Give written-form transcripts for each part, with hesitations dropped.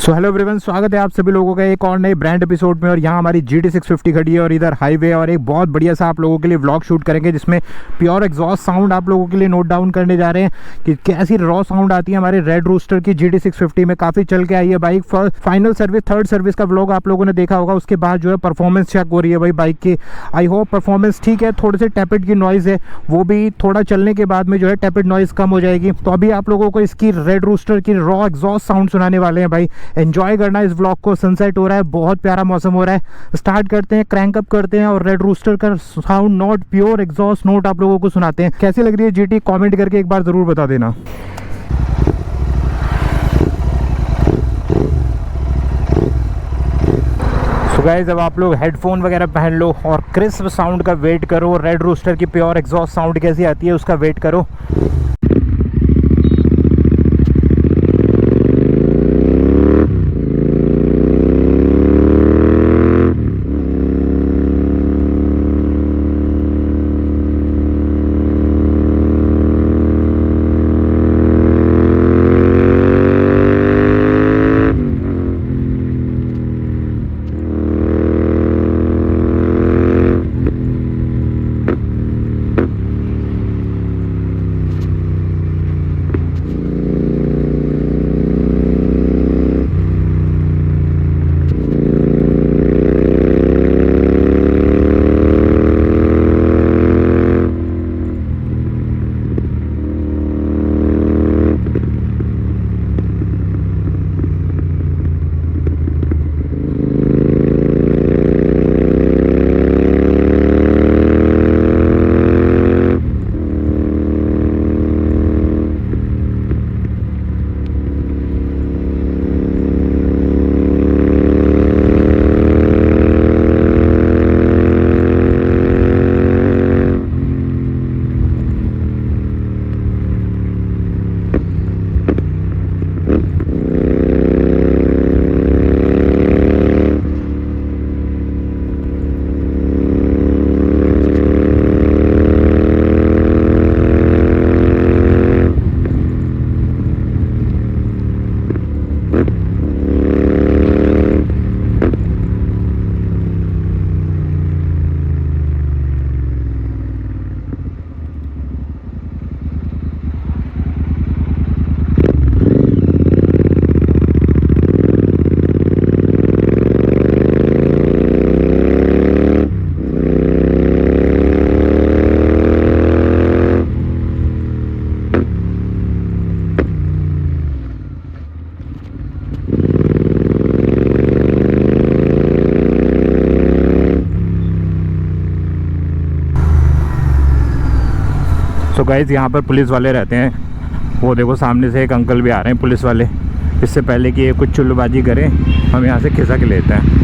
So hello everyone, स्वागत है आप सभी लोगों का एक और नए ब्रांड एपिसोड में। और यहाँ हमारी GT 650 खड़ी है और इधर हाईवे और एक बहुत बढ़िया सा आप लोगों के लिए व्लॉग शूट करेंगे जिसमें प्योर एग्जॉस्ट साउंड आप लोगों के लिए नोट डाउन करने जा रहे हैं कि कैसी रॉ साउंड आती है हमारे रेड रूस्टर की GT 650 में। काफ़ी चल के आई है bike. Final service, third service का व्लॉग आप लोगों ने देखा होगा। उसके बाद जो है परफॉर्मेंस चेक हो रही है भाई बाइक की। आई होप परफॉर्मेंस ठीक है। थोड़े से टैपिड की नॉइज़ है, वो भी थोड़ा चलने के बाद में जो है टैपिड नॉइज़ कम हो जाएगी। तो अभी आप लोगों को इसकी रेड रूस्टर की रॉ एग्जॉस्ट साउंड सुनाने वाले हैं भाई। एंजॉय करना इस व्लॉग को। सनसेट हो रहा है, बहुत प्यारा मौसम हो रहा है। स्टार्ट करते हैं, क्रैंक अप करते हैं और रेड रूस्टर का sound note, pure exhaust note आप लोगों को सुनाते हैं। कैसी लग रही है GT, कमेंट करके एक बार जरूर बता देना। सो गाइस, अब आप लोग हेडफोन वगैरह पहन लो और क्रिस्प साउंड का वेट करो। रेड रूस्टर की प्योर एग्जॉस्ट साउंड कैसी आती है उसका वेट करो। तो गाइस, यहाँ पर पुलिस वाले रहते हैं। वो देखो सामने से एक अंकल भी आ रहे हैं पुलिस वाले। इससे पहले कि ये कुछ चुल्लबाजी करें, हम यहाँ से खिसक लेते हैं।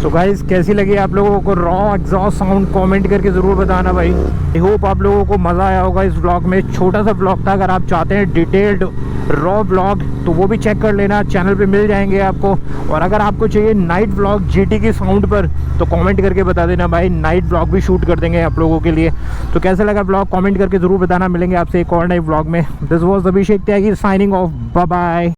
सो गाइस कैसी लगी आप लोगों को रॉ एग्जॉस्ट साउंड कमेंट करके ज़रूर बताना भाई। आई होप आप लोगों को मज़ा आया होगा इस व्लॉग में। छोटा सा व्लॉग था, अगर आप चाहते हैं डिटेल्ड रॉ व्लॉग तो वो भी चेक कर लेना, चैनल पे मिल जाएंगे आपको। और अगर आपको चाहिए नाइट व्लॉग जीटी की साउंड पर तो कमेंट करके बता देना भाई, नाइट व्लॉग भी शूट कर देंगे आप लोगों के लिए। तो कैसा लगा व्लॉग कमेंट करके ज़रूर बताना। मिलेंगे आपसे एक और नए व्लॉग में। This was Abhishek Tyagi signing off, bye bye.